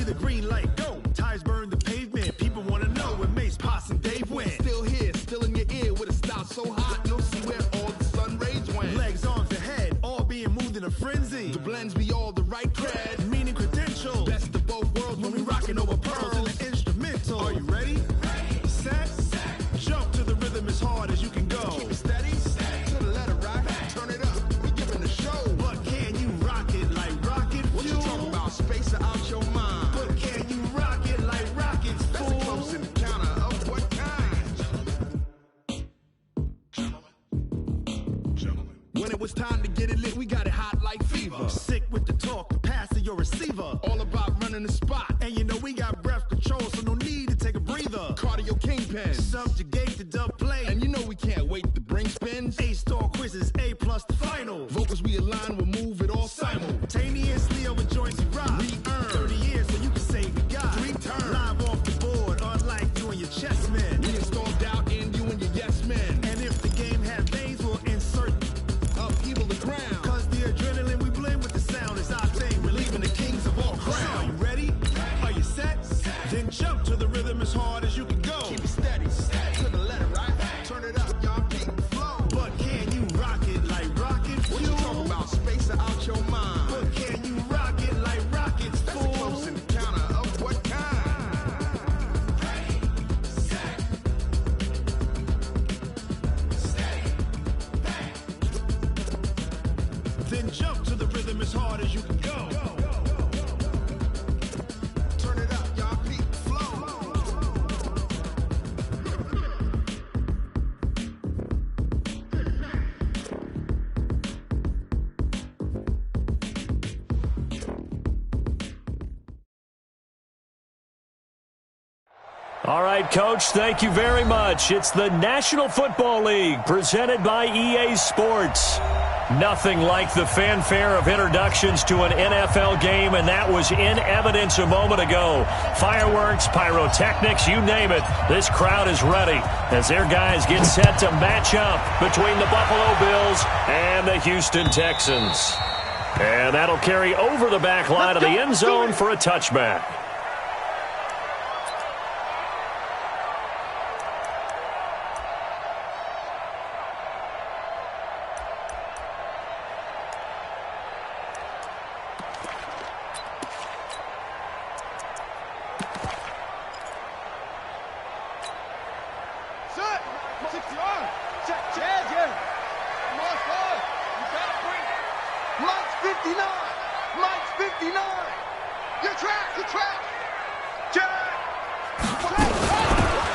see the green light go. Tires burn the pavement. People want to know where Mace, Potts, and Dave went. Still here, still in your ear with a style so hot. No see where all the sun rays went. Legs, arms, and head, all being moved in a frenzy. The blends be all the right cred, meaning credentials. Best of both worlds when we rocking over pearls in the instrumental. Are you ready? Set. Jump to the rhythm as hard as you can go. Keep it steady. To the letter right. Turn it up. We giving the show. But can you rock it like rocket fuel? What you talking about? Space out your mind. But can you rock it like rockets, fool? That's a close encounter of what kind? Gentlemen. When it was time to get it lit, we got it hot like fever. Sick with the talk, the pass to your receiver. All about running the spot. And you know we got breath control, so no need to take a breather. Cardio kingpin. Subjugate the dub play. And you know we can't wait to bring spins. A-star quizzes, A+ the final. Vocals we align, we'll move it all simultaneously over joints we rock. We earn 30 years so you can say we got 3 turns. Live off the board, unlike you and your chess men. We install doubt in you and your yes men. And if the game had veins, we'll insert upheaval the ground. Cause the adrenaline we blend with the sound is our thing. We're leaving the kings of all crowns. Are you ready? Are you set? Then jump to the rhythm as hard as you can go. Keep it steady. To the letter right. Turn it up, y'all keep the flow. But can you rock it like rocket fuel? What you talking about? Space out your mind. But can you rock it like rockets, fool? That's a close encounter of what kind? Ready, set, steady, bang. Then jump to the rhythm as hard as you can go. Turn it up, y'all keep the flow. All right, Coach, thank you very much. It's the National Football League presented by EA Sports. Nothing like the fanfare of introductions to an NFL game, and that was in evidence a moment ago. Fireworks, pyrotechnics, you name it. This crowd is ready as their guys get set to match up between the Buffalo Bills and the Houston Texans. And that'll carry over the back line of the end zone for a touchback.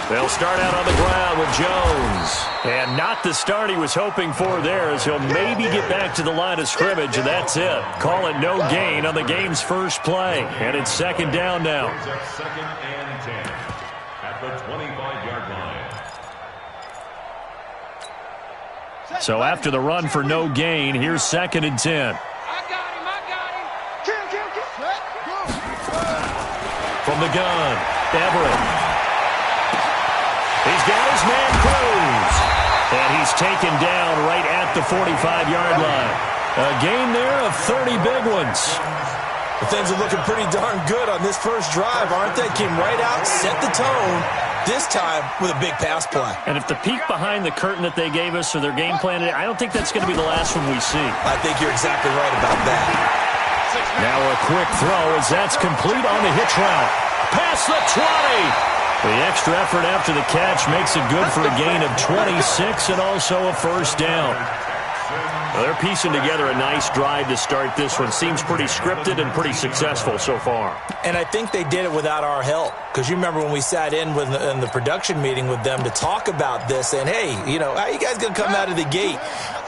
They'll start out on the ground with Jones. And not the start he was hoping for there, as he'll maybe get back to the line of scrimmage, and that's it. Call it no gain on the game's first play. And it's second down now. Second and 10 at the 25-yard line. So after the run for no gain, here's second and 10. From the gun, Everett. He's got his man Cruz. And he's taken down right at the 45-yard line. A gain there of 30 big ones. Well, things are looking pretty darn good on this first drive, aren't they? Came right out, set the tone, this time with a big pass play. And if the peek behind the curtain that they gave us or their game plan, I don't think that's going to be the last one we see. I think you're exactly right about that. Now a quick throw as that's complete on the hitch route. Past the 20. The extra effort after the catch makes it good for a gain of 26 and also a first down. Well, they're piecing together a nice drive to start this one. Seems pretty scripted and pretty successful so far. And I think they did it without our help. Because you remember when we sat in the production meeting with them to talk about this, and hey, you know, how are you guys going to come out of the gate?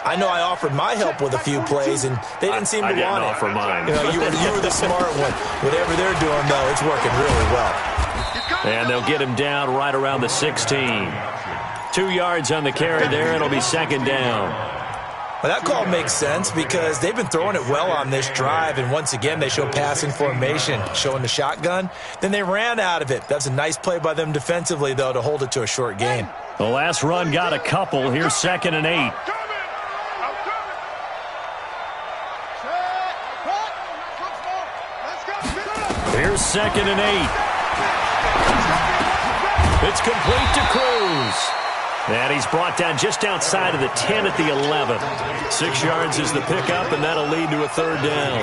I know I offered my help with a few plays, and they didn't seem to want it. I didn't offer mine. You know, you were the smart one. Whatever they're doing, though, it's working really well. And they'll get him down right around the 16. 2 yards on the carry there. It'll be second down. Well, that call makes sense because they've been throwing it well on this drive, and once again they show passing formation, showing the shotgun. Then they ran out of it. That's a nice play by them defensively, though, to hold it to a short gain. The last run got a couple. Here's second and 8. Here's 2nd and 8. It's complete to Cruz. And he's brought down just outside of the 10 at the 11. 6 yards is the pickup, and that'll lead to a 3rd down.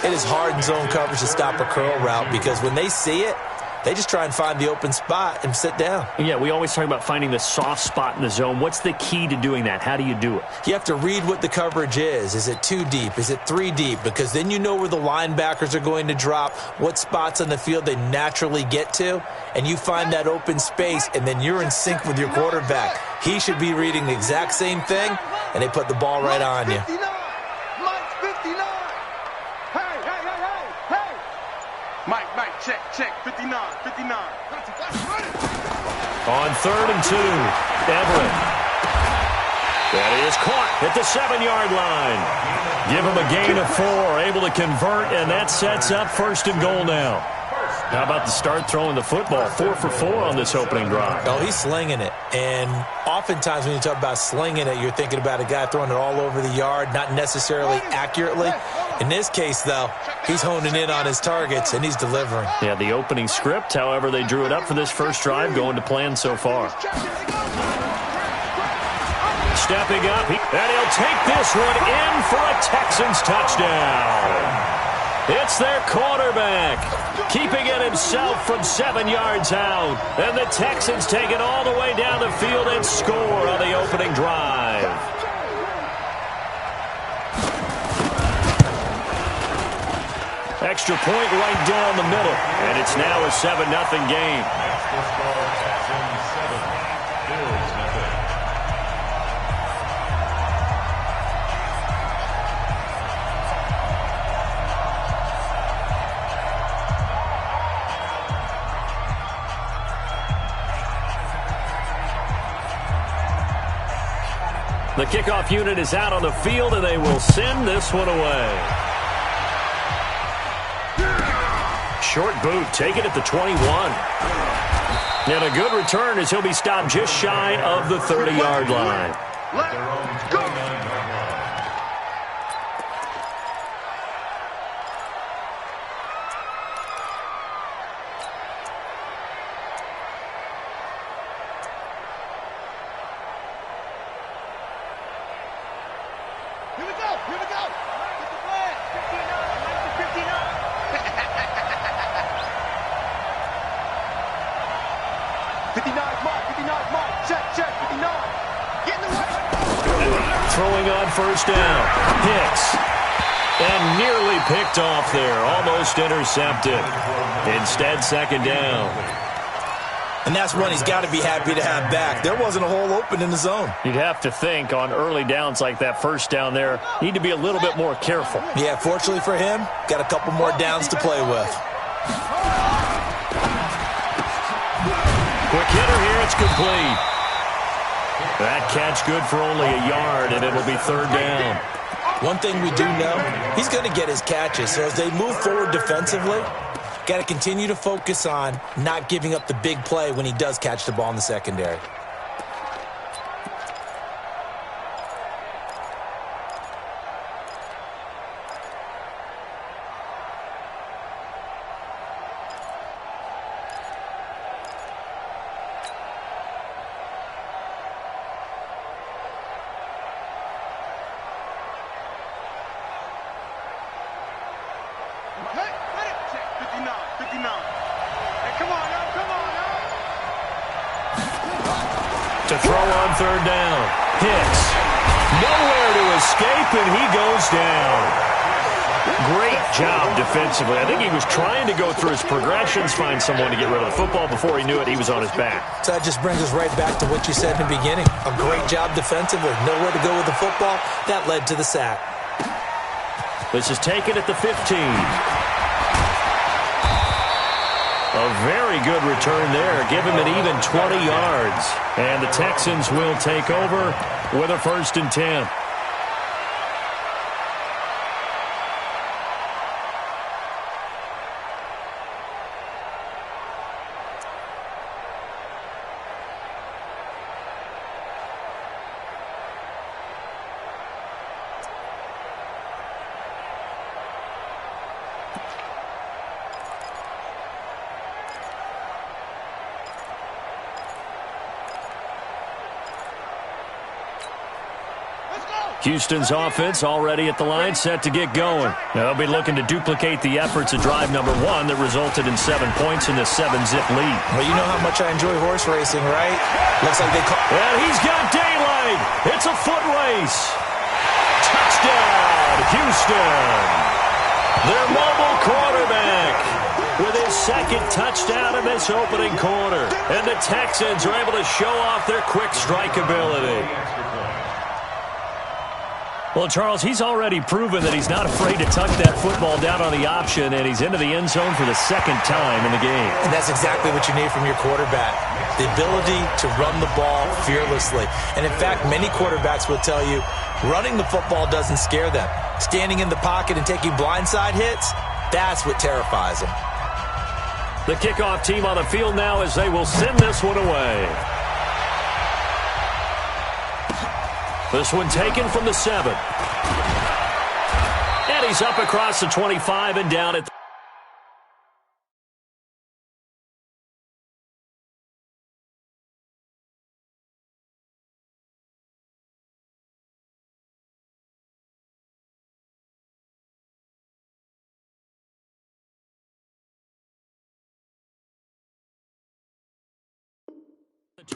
It is hard in zone coverage to stop a curl route because when they see it, they just try and find the open spot and sit down. Yeah, we always talk about finding the soft spot in the zone. What's the key to doing that? How do you do it? You have to read what the coverage is. Is it 2 deep? Is it 3 deep? Because then you know where the linebackers are going to drop, what spots on the field they naturally get to, and you find that open space, and then you're in sync with your quarterback. He should be reading the exact same thing, and they put the ball right on you. Mike, check, 59. On 3rd and 2, Everett. That is caught at the 7-yard line. Give him a gain of 4, able to convert, and that sets up 1st and goal now. How about the start throwing the football? 4 for 4 on this opening drive. Oh, he's slinging it. And oftentimes when you talk about slinging it, you're thinking about a guy throwing it all over the yard, not necessarily accurately. In this case, though, he's honing in on his targets, and he's delivering. Yeah, the opening script, however, they drew it up for this first drive, going to plan so far. Stepping up, and he'll take this one in for a Texans touchdown. It's their quarterback, keeping it himself from 7 yards out. And the Texans take it all the way down the field and score on the opening drive. Extra point right down the middle, and it's now a 7-0 game. The kickoff unit is out on the field, and they will send this one away. Short boot, take it at the 21. And a good return as he'll be stopped just shy of the 30-yard line. Let's go! Here we go! Get the flag! 59! 59's Mike! Check, 59! Get in the way! Throwing on 1st down. Hicks. And nearly picked off there. Almost intercepted. Instead, 2nd down. And that's one he's got to be happy to have back. There wasn't a hole open in the zone. You'd have to think on early downs like that 1st down there, need to be a little bit more careful. Yeah, fortunately for him, got a couple more downs to play with. Quick hitter here, it's complete. That catch good for only a yard, and it'll be 3rd down. One thing we do know, he's going to get his catches. So as they move forward defensively, got to continue to focus on not giving up the big play when he does catch the ball in the secondary. To throw on 3rd down. Hicks. Nowhere to escape, and he goes down. Great job defensively. I think he was trying to go through his progressions, find someone to get rid of the football. Before he knew it, he was on his back. So that just brings us right back to what you said in the beginning. A great job defensively. Nowhere to go with the football. That led to the sack. This is taken at the 15. A very good return there. Give him an even 20 yards. And the Texans will take over with a 1st and 10. Houston's offense already at the line, set to get going. They'll be looking to duplicate the efforts of drive number 1 that resulted in 7 points in the 7-zip lead. Well, you know how much I enjoy horse racing, right? Looks like they call... And he's got daylight. It's a foot race. Touchdown, Houston. Their mobile quarterback with his second touchdown in this opening quarter. And the Texans are able to show off their quick strike ability. Well, Charles, he's already proven that he's not afraid to tuck that football down on the option, and he's into the end zone for the second time in the game. And that's exactly what you need from your quarterback, the ability to run the ball fearlessly. And, in fact, many quarterbacks will tell you running the football doesn't scare them. Standing in the pocket and taking blindside hits, that's what terrifies them. The kickoff team on the field now as they will send this one away. This one taken from the 7. And he's up across the 25 and down at the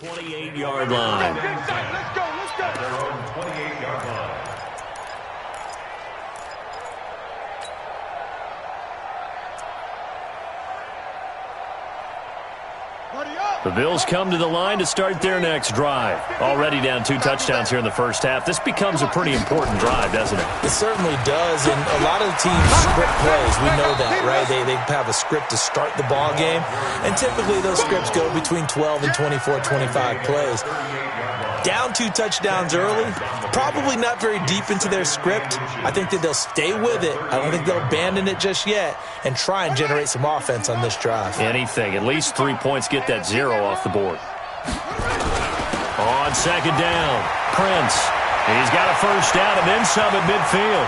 28-yard line. Let's go. Their own 28-yard line. The Bills come to the line to start their next drive. Already down 2 touchdowns here in the first half. This becomes a pretty important drive, doesn't it? It certainly does, and a lot of the teams script plays. We know that, right? They have a script to start the ball game, and typically those scripts go between 12 and 24, 25 plays. Down 2 touchdowns early, probably not very deep into their script. I think that they'll stay with it. I don't think they'll abandon it just yet and try and generate some offense on this drive. Anything. At least 3 points, get that 0 off the board. On second down, Prince. He's got a first down and then some at midfield.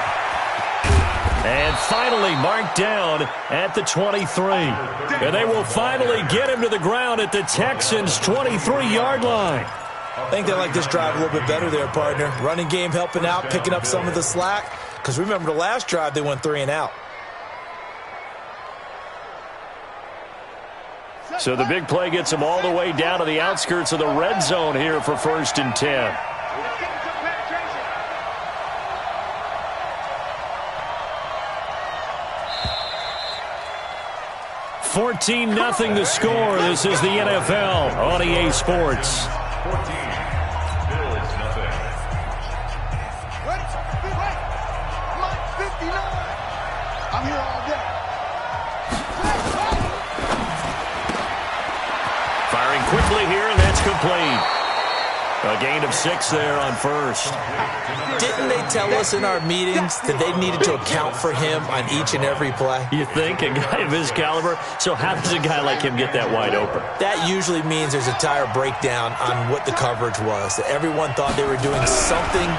And finally marked down at the 23. And they will finally get him to the ground at the Texans' 23-yard line. I think they like this drive a little bit better there, partner. Running game helping out, picking up some of the slack. Because remember, the last drive, they went 3 and out. So the big play gets them all the way down to the outskirts of the red zone here for 1st and 10. $14-0 the score. This is the NFL on EA Sports. 14, Bills nothing. Wait, 59. I'm here all day. Firing quickly here, and that's complete. A gain of 6 there on first. Didn't they tell us in our meetings that they needed to account for him on each and every play? You think? A guy of his caliber? So how does a guy like him get that wide open? That usually means there's a tire breakdown on what the coverage was. That everyone thought they were doing something,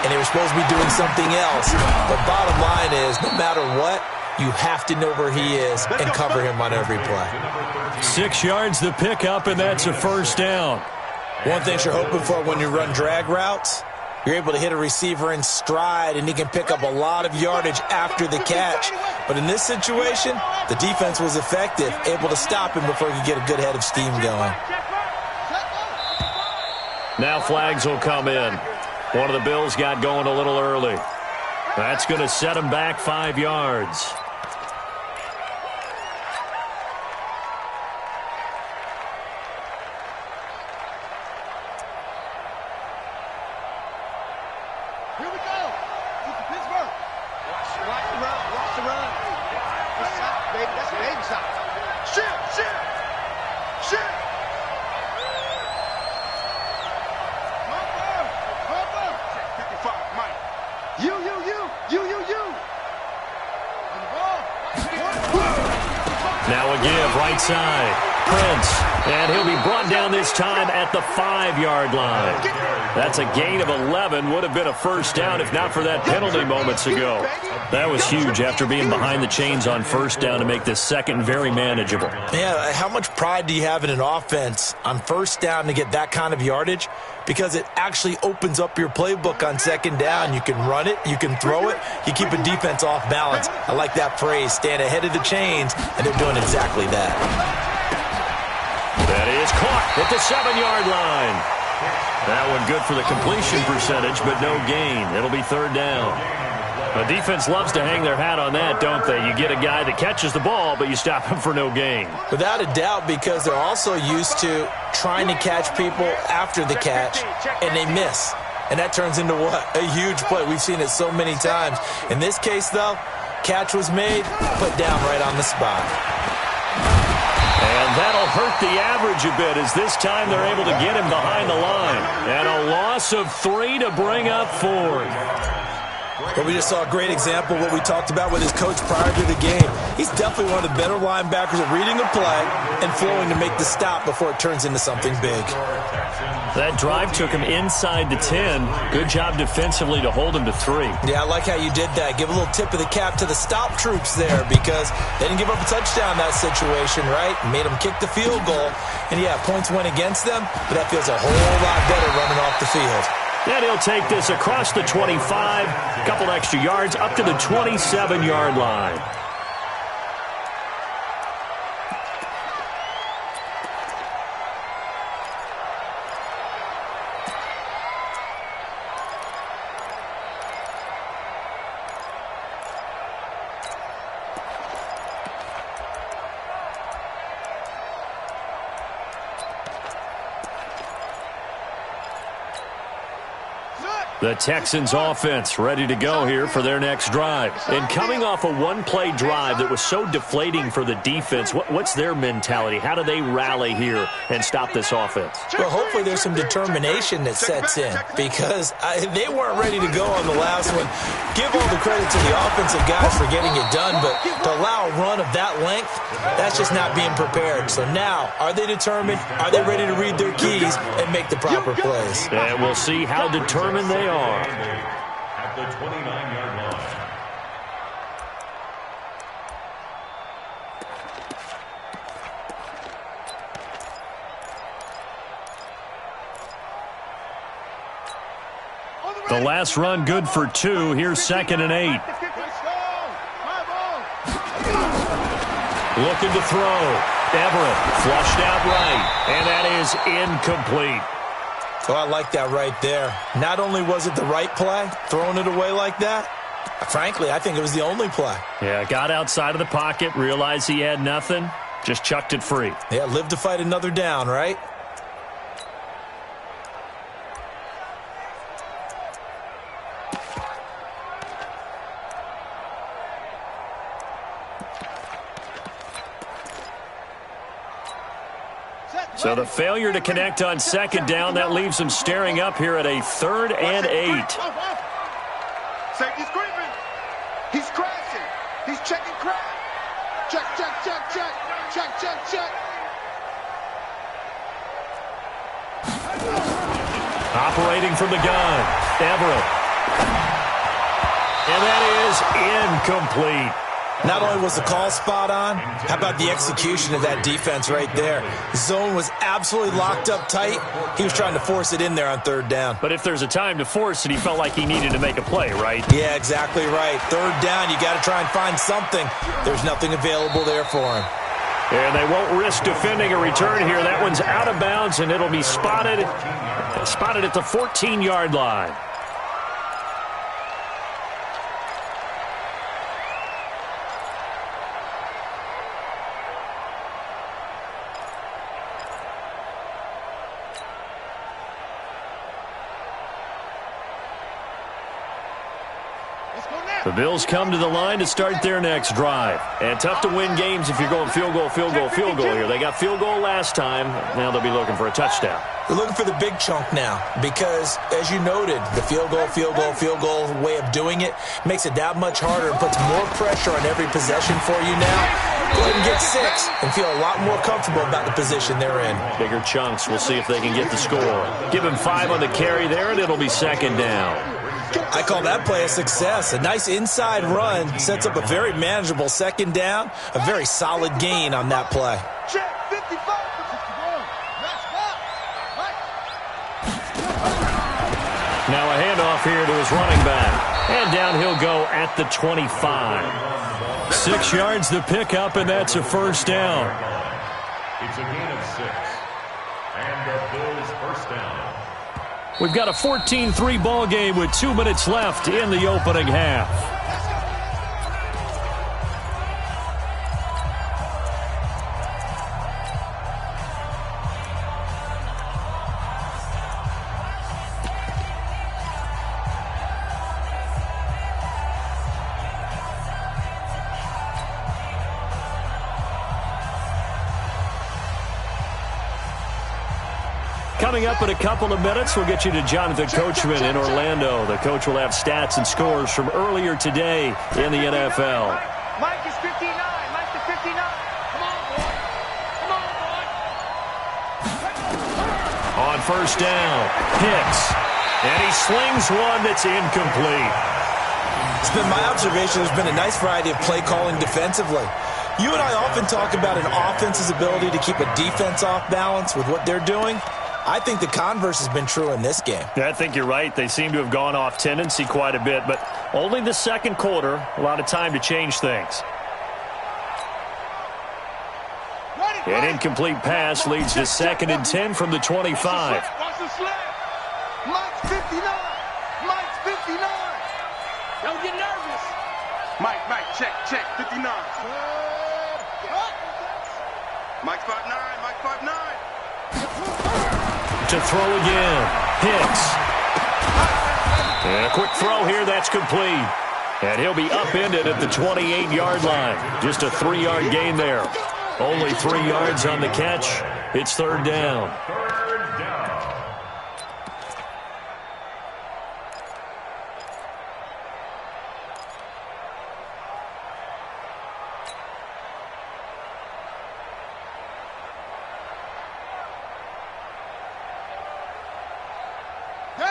and they were supposed to be doing something else. The bottom line is, no matter what, you have to know where he is and cover him on every play. 6 yards the pickup, and that's a first down. One thing you're hoping for when you run drag routes, you're able to hit a receiver in stride, and he can pick up a lot of yardage after the catch. But in this situation, the defense was effective, able to stop him before he could get a good head of steam going. Now flags will come in. One of the Bills got going a little early. That's going to set him back 5 yards. Here we go. Pittsburgh. Watch the run. Watch the run. That's side, baby. That's baby side. Shit. Cover. 55, Mike. You. On the ball. Now a give, right side. Prince. And he'll be brought down this time at the 5-yard line. That's a gain of 11. Would have been a first down if not for that penalty moments ago. That was huge after being behind the chains on first down to make this second very manageable. Yeah, how much pride do you have in an offense on first down to get that kind of yardage? Because it actually opens up your playbook on second down. You can run it, you can throw it, you keep a defense off balance. I like that phrase, stand ahead of the chains, and they're doing exactly that. That is caught at the 7-yard line. That one good for the completion percentage, but no gain. It'll be third down. The defense loves to hang their hat on that, don't they? You get a guy that catches the ball, but you stop him for no gain. Without a doubt, because they're also used to trying to catch people after the catch, and they miss. And that turns into what? A huge play. We've seen it so many times. In this case, though, catch was made, put down right on the spot. And that'll hurt the average a bit as this time they're able to get him behind the line. And a loss of 3 to bring up 4. But we just saw a great example of what we talked about with his coach prior to the game. He's definitely one of the better linebackers at reading a play and flowing to make the stop before it turns into something big. That drive took him inside the 10. Good job defensively to hold him to 3. Yeah, I like how you did that. Give a little tip of the cap to the stop troops there because they didn't give up a touchdown in that situation, right? Made them kick the field goal. And, yeah, points went against them, but that feels a whole lot better running off the field. And he'll take this across the 25, a couple extra yards, up to the 27-yard line. The Texans offense ready to go here for their next drive. And coming off a one-play drive that was so deflating for the defense, what's their mentality? How do they rally here and stop this offense? Well, hopefully there's some determination that sets in because they weren't ready to go on the last one. Give all the credit to the offensive guys for getting it done, but to allow a run of that length, that's just not being prepared. So now, are they determined? Are they ready to read their keys and make the proper plays? And we'll see how determined they are. At the 29-yard line. The last run good for 2. Here's 2nd and 8. Looking to throw. Everett flushed out right. And that is incomplete. Oh, I like that right there. Not only was it the right play, throwing it away like that, frankly, I think it was the only play. Yeah, got outside of the pocket, realized he had nothing, just chucked it free. Yeah, live to fight another down, right? So the failure to connect on 2nd down, that leaves him staring up here at a 3rd and 8. Safety's creeping. He's crashing. He's checking crash. Check, check, check, check. Check, check, check. Operating from the gun, Everett. And that is incomplete. Not only was the call spot on, how about the execution of that defense right there? Zone was absolutely locked up tight. He was trying to force it in there on 3rd down. But if there's a time to force it, he felt like he needed to make a play, right? Yeah, exactly right. 3rd down, you got to try and find something. There's nothing available there for him. And they won't risk defending a return here. That one's out of bounds, and it'll be spotted at the 14-yard line. The Bills come to the line to start their next drive. And tough to win games if you're going field goal, field goal, field goal here. They got field goal last time. Now they'll be looking for a touchdown. They're looking for the big chunk now because, as you noted, the field goal way of doing it makes it that much harder and puts more pressure on every possession for you now. go ahead and get 6 and feel a lot more comfortable about the position they're in. Bigger chunks. We'll see if they can get the score. Give him 5 on the carry there, and it'll be second down. I call that play a success. A nice inside run sets up a very manageable second down, a very solid gain on that play. Check 55. Now a handoff here to his running back. And down he'll go at the 25. 6 yards the pickup, and that's a first down. It's a gain of 6. And the Bills first down. We've got a 14-3 ball game with 2 minutes left in the opening half. Coming up in a couple of minutes, we'll get you to Jonathan Coachman in Orlando. The coach will have stats and scores from earlier today in the NFL. Mike is 59. Mike is 59. Come on, boy. Come on, boy. On first down, Hicks. And he slings one that's incomplete. It's been my observation there's been a nice variety of play calling defensively. You and I often talk about an offense's ability to keep a defense off balance with what they're doing. I think the converse has been true in this game. Yeah, I think you're right. They seem to have gone off tendency quite a bit, but only the second quarter. A lot of time to change things. An incomplete pass leads to 2nd and 10 from the 25. Watch the slip. Mike's 59. Mike's 59. Don't get nervous. Mike, check, 59. Mike's 5'9", Mike's 5'9". To throw again, Hicks. And a quick throw here, that's complete. And he'll be upended at the 28-yard line. Just a 3-yard gain there. Only 3 yards on the catch. It's third down. Third down.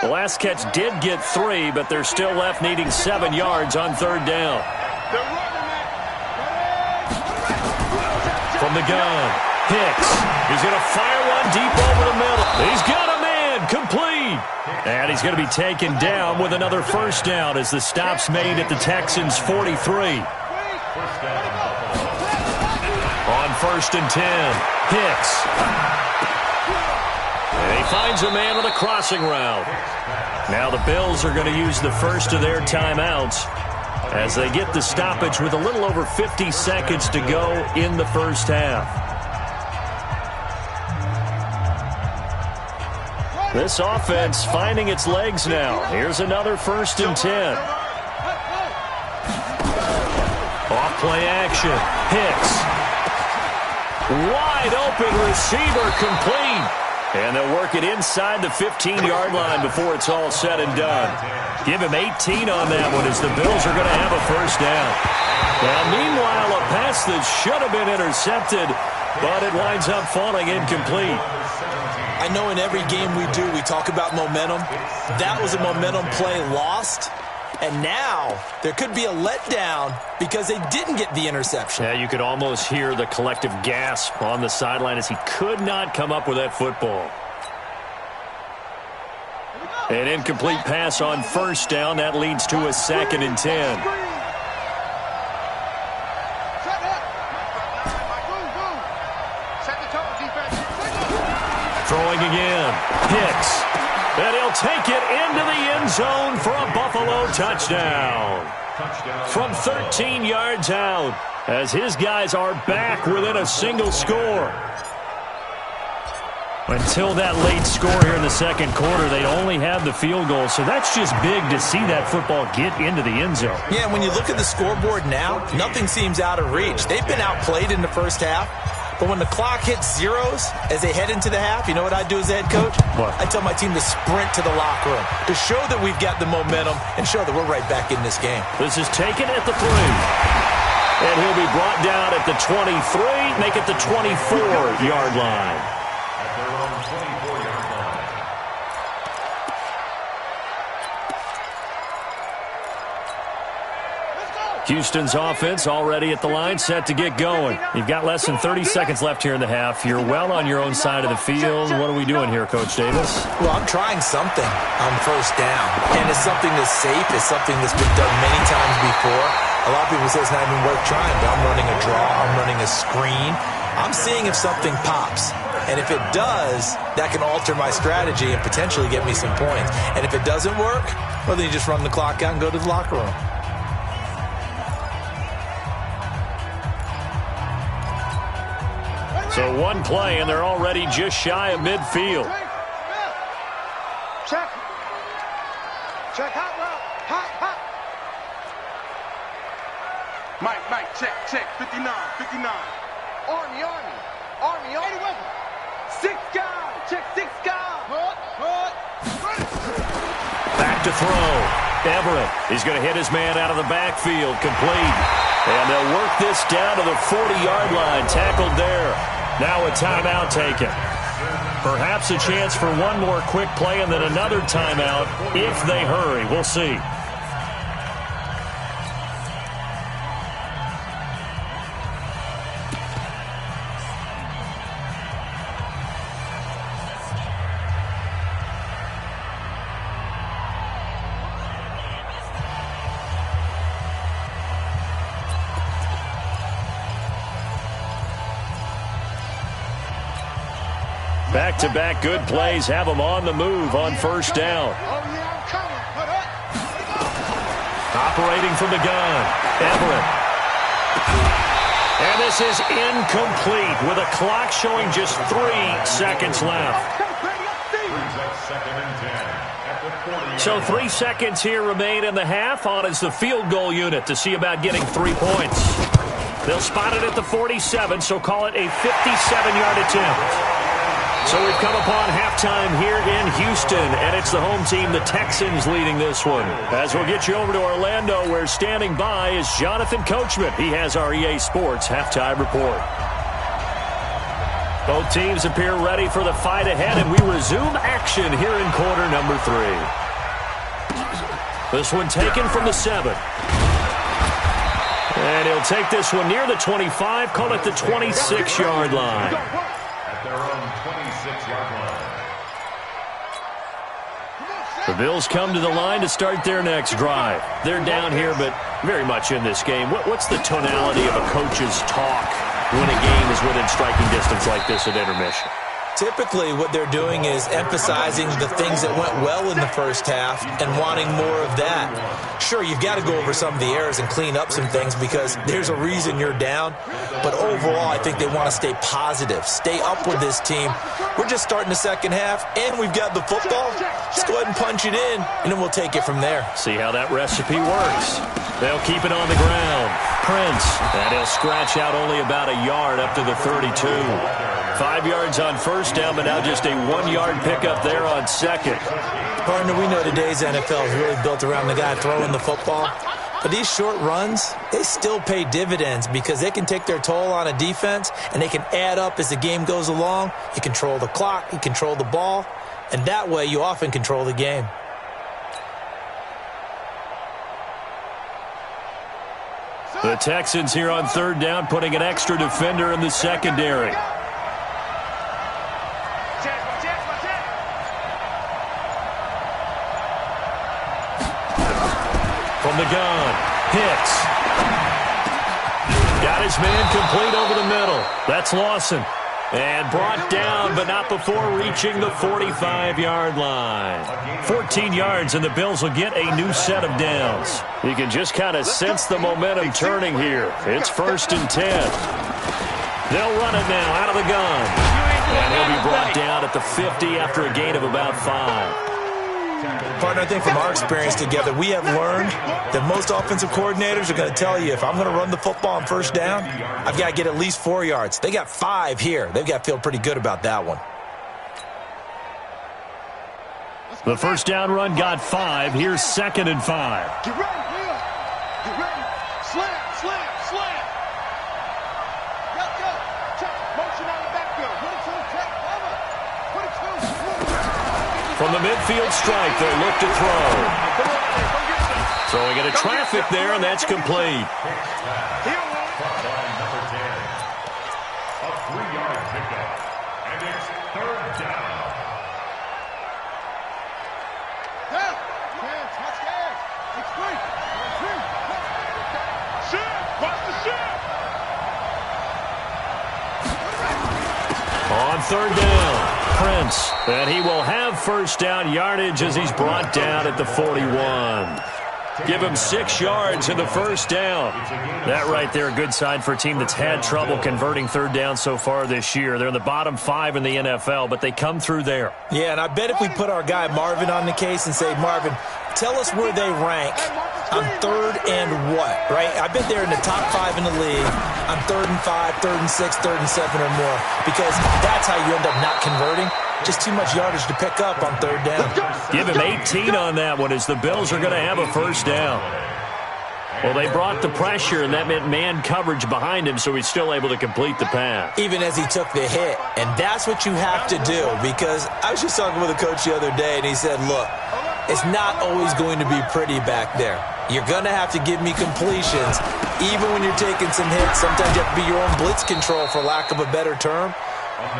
The last catch did get 3, but they're still left needing 7 yards on third down. From the gun, Hicks. He's going to fire one deep over the middle. He's got a man, complete. And he's going to be taken down with another first down as the stop's made at the Texans' 43. On first and 10, Hicks. And he finds a man on a crossing route. Now the Bills are going to use the first of their timeouts as they get the stoppage with a little over 50 seconds to go in the first half. This offense finding its legs now. Here's another first and 10. Off play action. Hicks. Wide open receiver, complete. And they'll work it inside the 15-yard line before it's all said and done. Give him 18 on that one as the Bills are going to have a first down. Now, meanwhile, a pass that should have been intercepted, but it winds up falling incomplete. I know in every game we do, we talk about momentum. That was a momentum play lost. And now there could be a letdown because they didn't get the interception. Yeah, you could almost hear the collective gasp on the sideline as he could not come up with that football. An incomplete pass on first down. That leads to a 2nd and 10. Throwing again. Hicks. And he'll take it into the end zone for a Buffalo touchdown. From 13 yards out as his guys are back within a single score. Until that late score here in the second quarter, they only had the field goal. So that's just big to see that football get into the end zone. Yeah, when you look at the scoreboard now, nothing seems out of reach. They've been outplayed in the first half. But when the clock hits zeros as they head into the half, you know what I do as the head coach? What? I tell my team to sprint to the locker room to show that we've got the momentum and show that we're right back in this game. This is taken at the 3. And he'll be brought down at the 23, make it the 24-yard line. At their own 24-yard line. Houston's offense already at the line, set to get going. You've got less than 30 seconds left here in the half. You're well on your own side of the field. What are we doing here, Coach Davis? Well, I'm trying something on first down, and it's something that's safe. It's something that's been done many times before. A lot of people say it's not even worth trying, but I'm running a draw. I'm running a screen. I'm seeing if something pops. And if it does, that can alter my strategy and potentially get me some points. And if it doesn't work, well, then you just run the clock out and go to the locker room. So one play, and they're already just shy of midfield. Check. Check. Hot route. Hot. Mike, check. 59. Army. 80 weapon. 6 guy. Check 6 guy. Hood. Back to throw. Everett. He's going to hit his man out of the backfield. Complete. And they'll work this down to the 40-yard line. Tackled there. Now a timeout taken. Perhaps a chance for one more quick play and then another timeout if they hurry. We'll see. Back-to-back good plays have them on the move on first down. Operating from the gun, Everett. And this is incomplete with a clock showing just 3 seconds left. So 3 seconds here remain in the half. On is the field goal unit to see about getting 3 points. They'll spot it at the 47, so call it a 57-yard attempt. So we've come upon halftime here in Houston, and it's the home team, the Texans, leading this one. As we'll get you over to Orlando, where standing by is Jonathan Coachman. He has our EA Sports halftime report. Both teams appear ready for the fight ahead, and we resume action here in quarter number 3. This one taken from the 7. And he'll take this one near the 25, call it the 26-yard line. At their own 26-yard line. The Bills come to the line to start their next drive. They're down here, but very much in this game. What's the tonality of a coach's talk when a game is within striking distance like this at intermission? Typically, what they're doing is emphasizing the things that went well in the first half and wanting more of that. Sure, you've got to go over some of the errors and clean up some things because there's a reason you're down. But overall, I think they want to stay positive, stay up with this team. We're just starting the second half, and we've got the football. Just go ahead and punch it in, and then we'll take it from there. See how that recipe works. They'll keep it on the ground. Prince, and he'll scratch out only about a yard up to the 32. 5 yards on first down, but now just a 1-yard pickup there on second. Partner, we know today's NFL is really built around the guy throwing the football. But these short runs, they still pay dividends because they can take their toll on a defense, and they can add up as the game goes along. You control the clock, you control the ball, and that way you often control the game. The Texans here on third down, putting an extra defender in the secondary. From the gun, hits. Got his man complete over the middle. That's Lawson. And brought down, but not before reaching the 45-yard line. 14 yards, and the Bills will get a new set of downs. You can just kind of sense the momentum turning here. It's 1st and 10. They'll run it now out of the gun. And he'll be brought down at the 50 after a gain of about 5. Partner, I think from our experience together, we have learned that most offensive coordinators are going to tell you, if I'm going to run the football on first down, I've got to get at least 4 yards. They got 5 here. They've got to feel pretty good about that one. The first down run got 5. Here's 2nd and 5. Get ready. Get ready. Slam. From the midfield stripe, they'll look to throw. Throwing into traffic there, and that's complete. Number 10. A 3-yard pickup. And it's third down. On third down, Prince. And he will have first down yardage as he's brought down at the 41. Give him 6 yards in the first down. That right there, a good sign for a team that's had trouble converting third down so far this year. They're in the bottom 5 in the NFL, but they come through there. Yeah, and I bet if we put our guy Marvin on the case and say, Marvin, tell us where they rank on third and what, right? I bet they're in the top 5 in the league on 3rd and 5, 3rd and 6, 3rd and 7 or more, because that's how you end up not converting. Just too much yardage to pick up on third down. Give him 18 on that one as the Bills are going to have a first down. Well, they brought the pressure, and that meant man coverage behind him, so he's still able to complete the pass. Even as he took the hit. And that's what you have to do, because I was just talking with a coach the other day, and he said, look, it's not always going to be pretty back there. You're going to have to give me completions, even when you're taking some hits. Sometimes you have to be your own blitz control, for lack of a better term.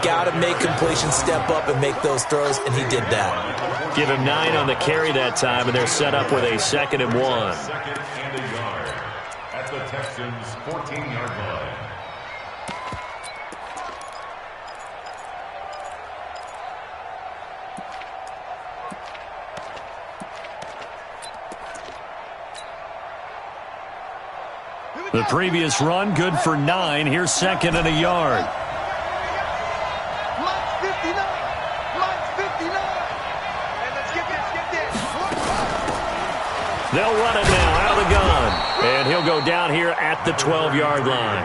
Got to make completions, step up, and make those throws, and he did that. Give him 9 on the carry that time, and they're set up with a 2nd and 1. 2nd and a yard at the Texans' 14-yard line. The previous run, good for 9. Here's 2nd and a yard. They'll run it now out of the gun. And he'll go down here at the 12-yard line.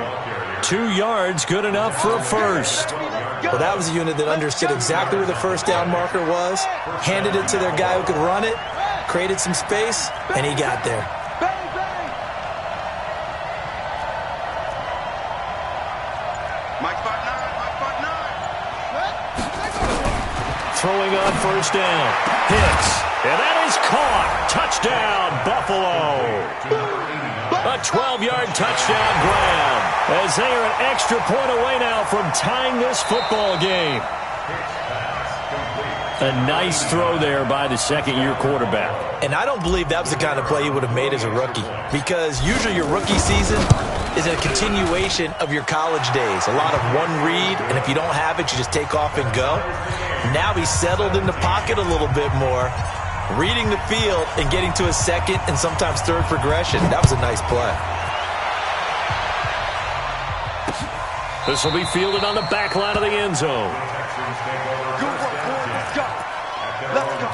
2 yards, good enough for a first. Well, that was a unit that understood exactly where the first down marker was, handed it to their guy who could run it, created some space, and he got there. Throwing on first down. Hicks. And that is caught. Touchdown, Buffalo. A 12-yard touchdown grab. As they are an extra point away now from tying this football game. A nice throw there by the second-year quarterback. And I don't believe that was the kind of play he would have made as a rookie, because usually your rookie season is a continuation of your college days. A lot of one read, and if you don't have it, you just take off and go. Now he's settled in the pocket a little bit more, reading the field and getting to a second and sometimes third progression. That was a nice play. This will be fielded on the back line of the end zone. Good work, boys. Let's go. Let's go.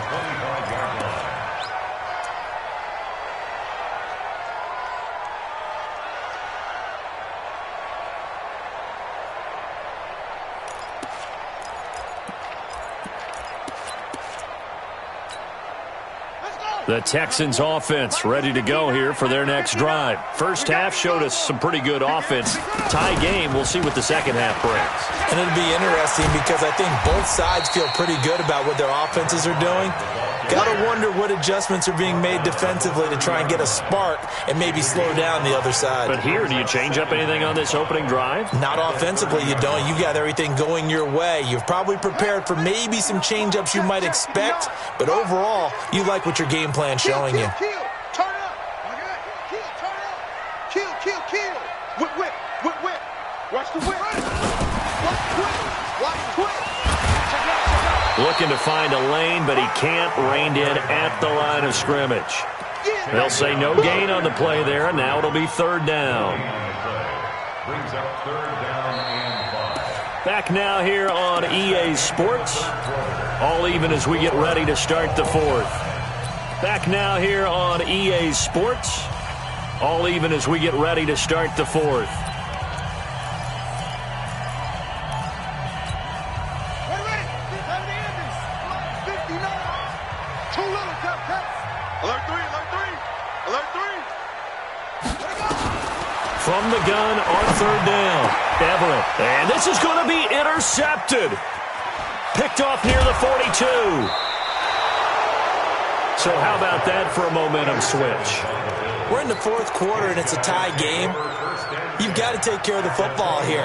The Texans offense ready to go here for their next drive. First half showed us some pretty good offense. Tie game, we'll see what the second half brings. And it'll be interesting because I think both sides feel pretty good about what their offenses are doing. Got to wonder what adjustments are being made defensively to try and get a spark and maybe slow down the other side. But here, do you change up anything on this opening drive? Not offensively, you don't. You got everything going your way. You've probably prepared for maybe some change-ups you might expect, but overall, you like what your game plan's showing you. Kill. Turn up. Kill. Turn up. Kill. Whip. Watch the whip. Watch the whip. Looking to find a lane, but he can't. Reined in at the line of scrimmage. They'll say no gain on the play there, and now it'll be third down. Brings up third down and 5. Back now here on EA Sports. All even as we get ready to start the fourth. Back now here on EA Sports. All even as we get ready to start the fourth. From the gun on third down. Everett. And this is going to be intercepted. Picked off near the 42. So how about that for a momentum switch? We're in the fourth quarter, and it's a tie game. You've got to take care of the football here.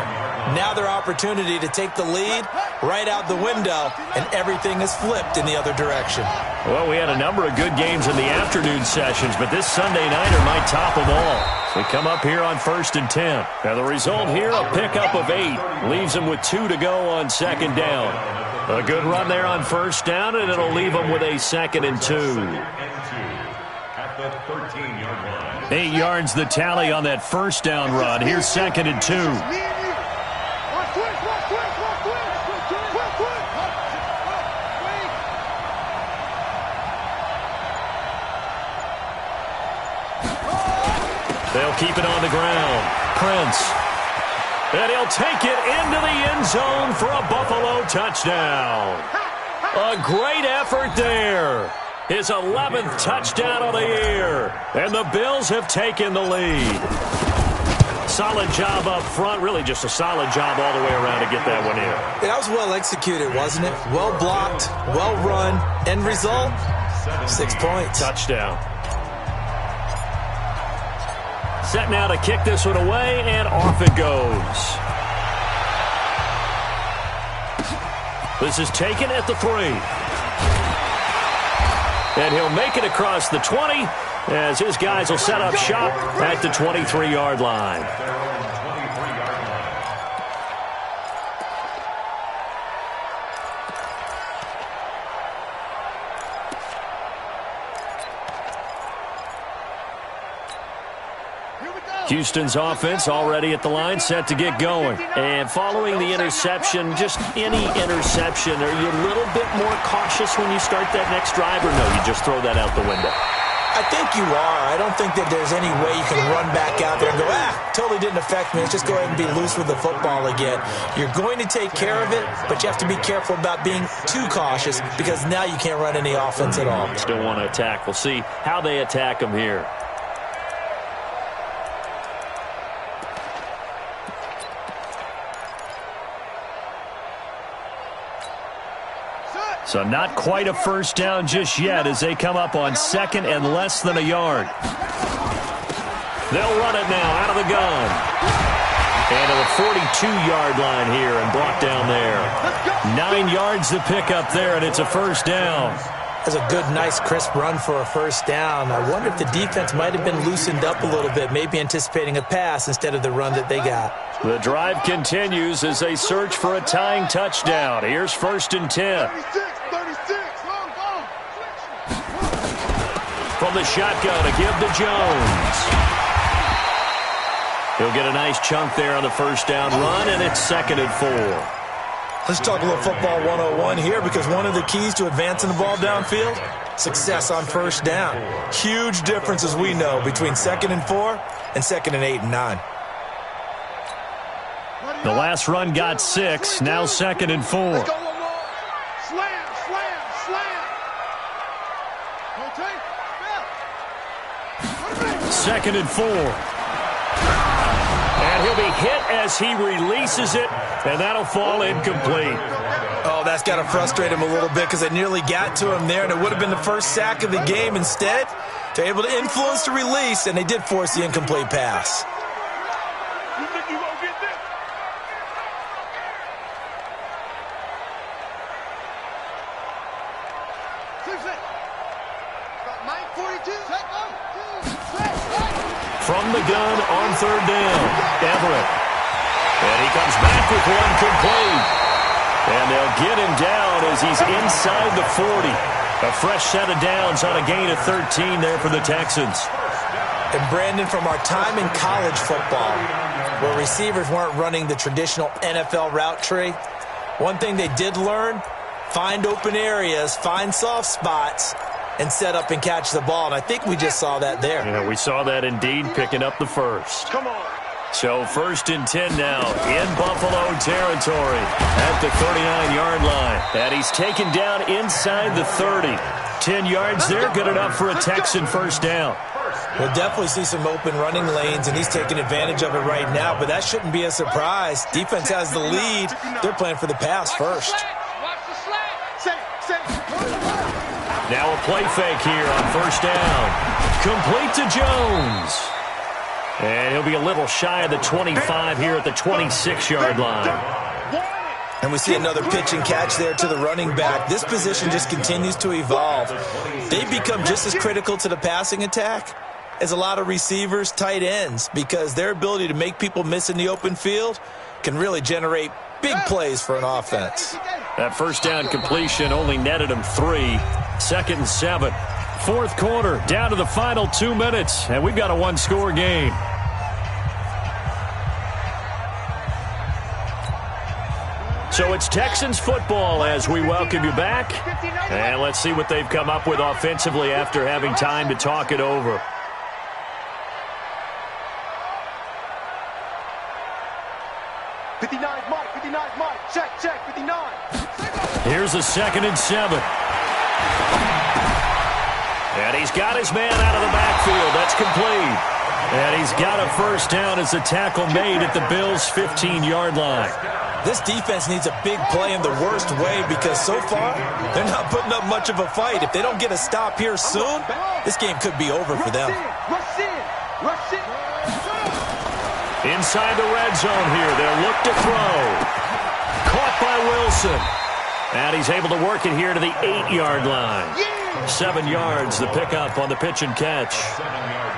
Now their opportunity to take the lead right out the window, and everything is flipped in the other direction. Well, we had a number of good games in the afternoon sessions, but this Sunday nighter might top them all. We come up here on 1st and 10. Now the result here, a pickup of 8. Leaves them with 2 to go on 2nd down. A good run there on 1st down, and it'll leave them with a 2nd and 2. At the 13-yard line. 8 yards the tally on that 1st down run. Here's 2nd and 2. They'll keep it on the ground. Prince. And he'll take it into the end zone for a Buffalo touchdown. A great effort there. His 11th touchdown of the year. And the Bills have taken the lead. Solid job up front. Really just a solid job all the way around to get that one in. That was well executed, wasn't it? Well blocked, well run. End result, 6 points. Touchdown. Set now to kick this one away, and off it goes. This is taken at the 3. And he'll make it across the 20 as his guys will set up shop at the 23-yard line. Houston's offense already at the line, set to get going. And following the interception, just any interception, are you a little bit more cautious when you start that next drive, or no, you just throw that out the window? I think you are. I don't think that there's any way you can run back out there and go, totally didn't affect me. Let's just go ahead and be loose with the football again. You're going to take care of it, but you have to be careful about being too cautious because now you can't run any offense at all. Still want to attack. We'll see how they attack them here. So not quite a first down just yet as they come up on 2nd and less than a yard. They'll run it now out of the gun. And to the 42-yard line here and brought down there. 9 yards to pick up there, and it's a first down. That's a good, nice, crisp run for a first down. I wonder if the defense might have been loosened up a little bit, maybe anticipating a pass instead of the run that they got. The drive continues as they search for a tying touchdown. Here's 1st and 10. From the shotgun to give to Jones. He'll get a nice chunk there on the first down run, and it's 2nd and 4. Let's talk a little football 101 here because one of the keys to advancing the ball downfield, success on first down. Huge difference, as we know, between 2nd and 4 and 2nd and 8 and 9. The last run got 6, now 2nd and 4. Let's go one more. Slam, slam, slam. Okay. 2nd and 4. And he'll be hit as he releases it, and that'll fall incomplete. Oh, that's got to frustrate him a little bit because they nearly got to him there, and it would have been the first sack of the game. Instead, they're able to influence the release, and they did force the incomplete pass. You think you gonna get this? From the gun on 3rd down, Everett. And he comes back with one complete. And they'll get him down as he's inside the 40. A fresh set of downs on a gain of 13 there for the Texans. And Brandon, from our time in college football, where receivers weren't running the traditional NFL route tree, one thing they did learn, find open areas, find soft spots, and set up and catch the ball. And I think we just saw that there. Yeah, we saw that indeed, picking up the first. Come on. So 1st and 10 now in Buffalo territory at the 39-yard line. And he's taken down inside the 30. 10 yards there, good enough for a Texan first down. We'll definitely see some open running lanes, and he's taking advantage of it right now, but that shouldn't be a surprise. Defense has the lead. They're playing for the pass first. Watch the slant. Now a play fake here on first down. Complete to Jones. And he'll be a little shy of the 25 here at the 26-yard line. And we see another pitch and catch there to the running back. This position just continues to evolve. They become just as critical to the passing attack as a lot of receivers, tight ends, because their ability to make people miss in the open field can really generate big plays for an offense. That first down completion only netted him 3. 2nd and 7. Fourth quarter, down to the final 2 minutes, and we've got a one-score game. So it's Texans football as we welcome you back. And let's see what they've come up with offensively after having time to talk it over. Check, 59. Here's a 2nd and 7. And he's got his man out of the backfield. That's complete. And he's got a first down as the tackle made at the Bills' 15-yard line. This defense needs a big play in the worst way because so far they're not putting up much of a fight. If they don't get a stop here soon, this game could be over for them. Rush in. Inside the red zone here. They'll look to throw. Caught by Wilson. And he's able to work it here to the 8-yard line. 7 yards, the pickup on the pitch and catch.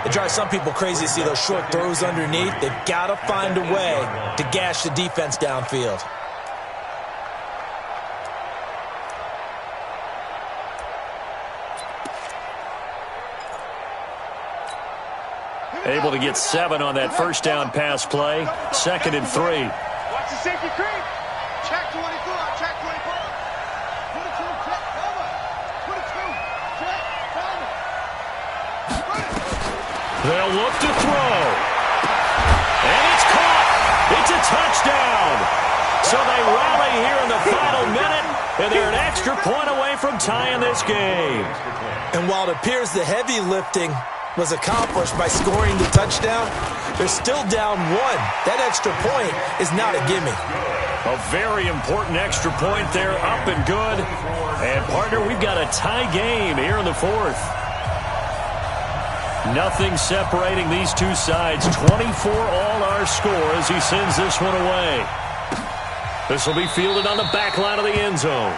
It drives some people crazy to see those short throws underneath. They've got to find a way to gash the defense downfield. Able to get 7 on that first down pass play. 2nd and 3. Watch the safety creep. Check 24. Check 24. Put it 2. Check cover. Put it 2. Check cover. They'll look to throw. And it's caught. It's a touchdown. So they rally here in the final minute, and they're an extra point away from tying this game. And while it appears the heavy lifting was accomplished by scoring the touchdown, they're still down 1. That extra point is not a gimme. A very important extra point there, up and good. And, partner, we've got a tie game here in the fourth. Nothing separating these two sides. 24 all our score as he sends this one away. This will be fielded on the back line of the end zone.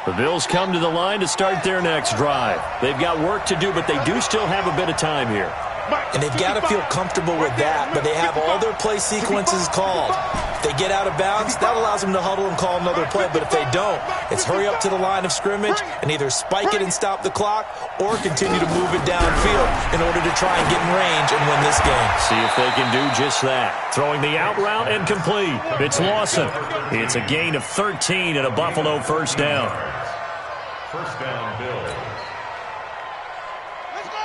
The Bills come to the line to start their next drive. They've got work to do, but they do still have a bit of time here. And they've got to feel comfortable with that, but they have all their play sequences called. If they get out of bounds, that allows them to huddle and call another play, but if they don't, it's hurry up to the line of scrimmage and either spike it and stop the clock or continue to move it downfield in order to try and get in range and win this game. See if they can do just that. Throwing the out route and complete. It's Lawson. It's a gain of 13 and a Buffalo first down. First down, Bills.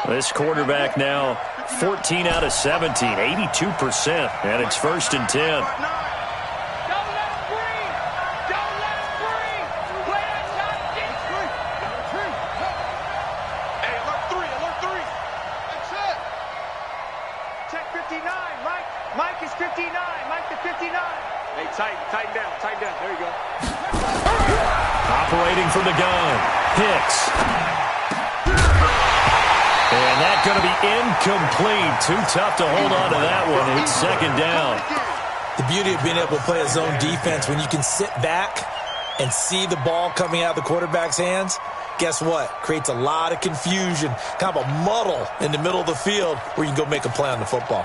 This quarterback now 14 out of 17, 82%, and it's 1st and 10. Mike is 59. Mike the 59. Hey, tighten down. There you go. Operating from the gun. Hicks. And that's going to be incomplete. Too tough to hold on to that one. It's 2nd down. The beauty of being able to play a zone defense when you can sit back and see the ball coming out of the quarterback's hands, guess what? Creates a lot of confusion, kind of a muddle in the middle of the field where you can go make a play on the football.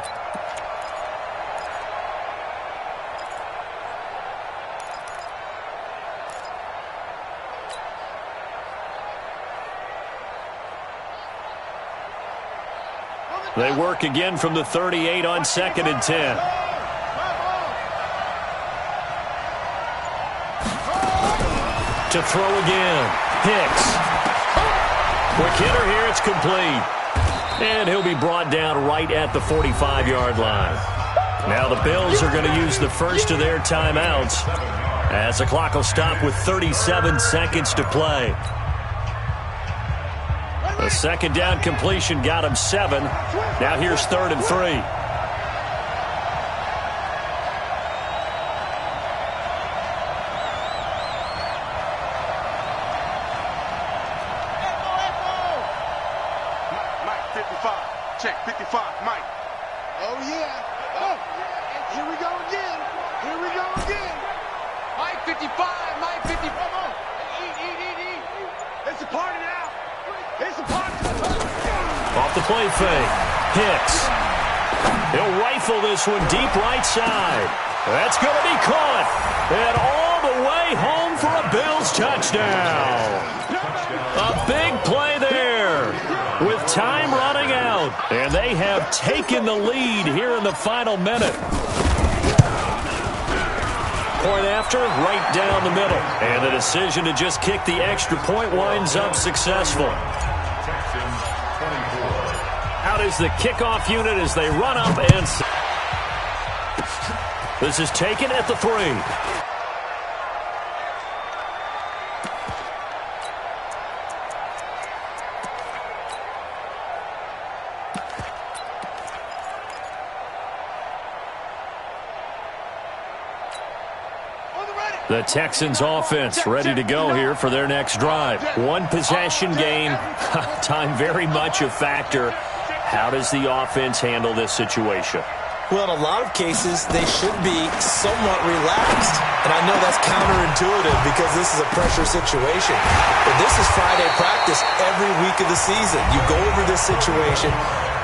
They work again from the 38 on 2nd and 10. To throw again. Hicks. Quick hitter here. It's complete. And he'll be brought down right at the 45-yard line. Now the Bills are going to use the first of their timeouts as the clock will stop with 37 seconds to play. The 2nd down completion got him 7. Now here's 3rd and 3. check, 55, Mike. Oh, yeah. Oh, here we go again. Here we go again. Mike 55, Mike 50. Come on. Eat. It's a party now. It's a party. Off the play fake. Hicks. He'll rifle this one deep right side. That's going to be caught. And all the way home for a Bills touchdown. A big play there with time running out. And they have taken the lead here in the final minute. Point after, right down the middle. And the decision to just kick the extra point winds up successful. Out is the kickoff unit as they run up and... This is taken at the 3. The Texans offense ready to go here for their next drive. One possession game. Time very much a factor. How does the offense handle this situation? Well, in a lot of cases, they should be somewhat relaxed. And I know that's counterintuitive because this is a pressure situation. But this is Friday practice every week of the season. You go over this situation,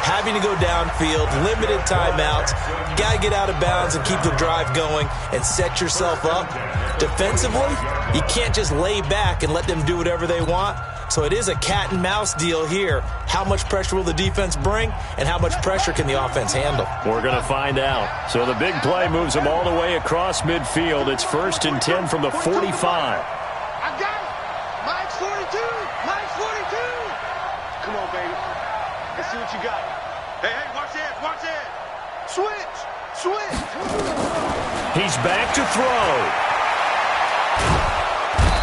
having to go downfield, limited timeouts, got to get out of bounds and keep the drive going and set yourself up. Defensively, you can't just lay back and let them do whatever they want. So it is a cat and mouse deal here. How much pressure will the defense bring, and how much pressure can the offense handle? We're going to find out. So the big play moves them all the way across midfield. It's 1st and 10 from the 45. I got it. Mike's 42. Mike's 42. Come on, baby. Let's see what you got. Hey, watch this. Watch this. Switch. He's back to throw.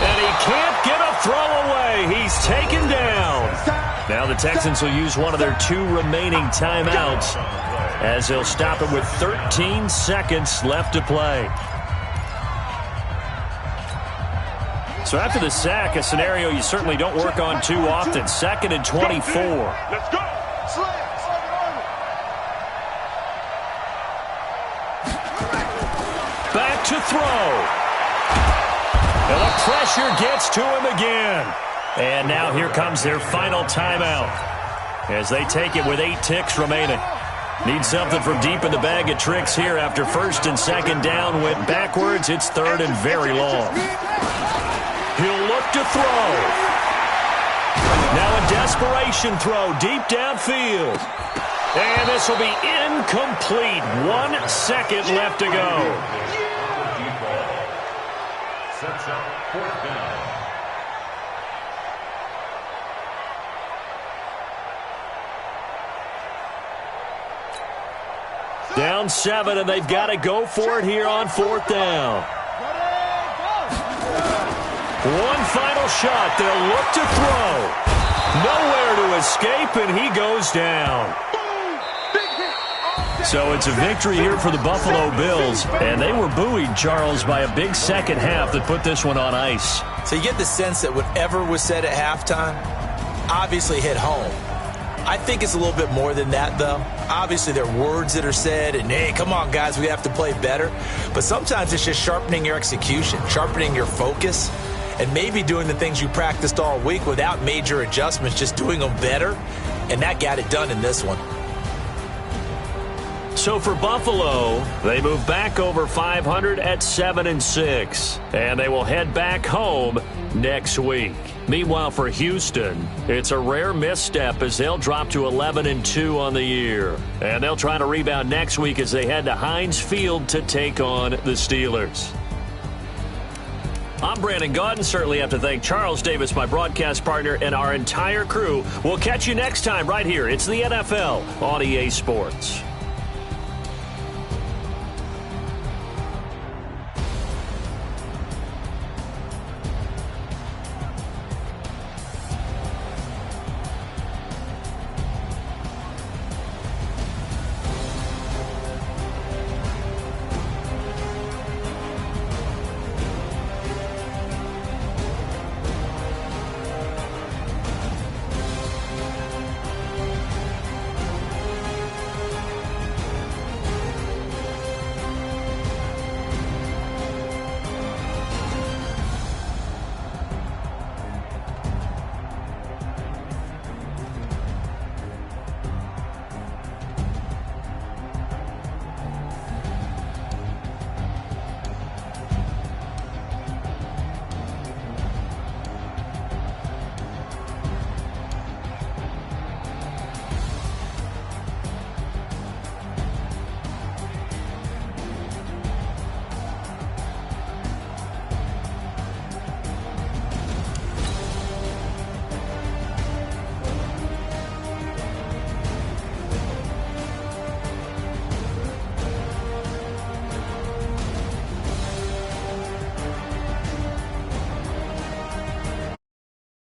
And he can't get a throw away. He's taken down. Now the Texans will use one of their 2 remaining timeouts as they'll stop it with 13 seconds left to play. So after the sack, a scenario you certainly don't work on too often. 2nd and 24. Let's go. Back to throw. And the pressure gets to him again. And now here comes their final timeout as they take it with 8 ticks remaining. Need something from deep in the bag of tricks here after 1st and 2nd down went backwards. It's 3rd and very long. He'll look to throw. Now a desperation throw deep downfield. And this will be incomplete. 1 second left to go. Sets up 4th down. Down 7, and they've got to go for it here on 4th down. One final shot. They'll look to throw. Nowhere to escape, and he goes down. So it's a victory here for the Buffalo Bills, and they were buoyed, Charles, by a big second half that put this one on ice. So you get the sense that whatever was said at halftime obviously hit home. I think it's a little bit more than that, though. Obviously, there are words that are said, and, hey, come on, guys, we have to play better. But sometimes it's just sharpening your execution, sharpening your focus, and maybe doing the things you practiced all week without major adjustments, just doing them better, and that got it done in this one. So for Buffalo, they move back over 500 at 7-6, and they will head back home next week. Meanwhile, for Houston, it's a rare misstep as they'll drop to 11-2 on the year, and they'll try to rebound next week as they head to Heinz Field to take on the Steelers. I'm Brandon Gaudin. Certainly have to thank Charles Davis, my broadcast partner, and our entire crew. We'll catch you next time right here. It's the NFL on EA Sports.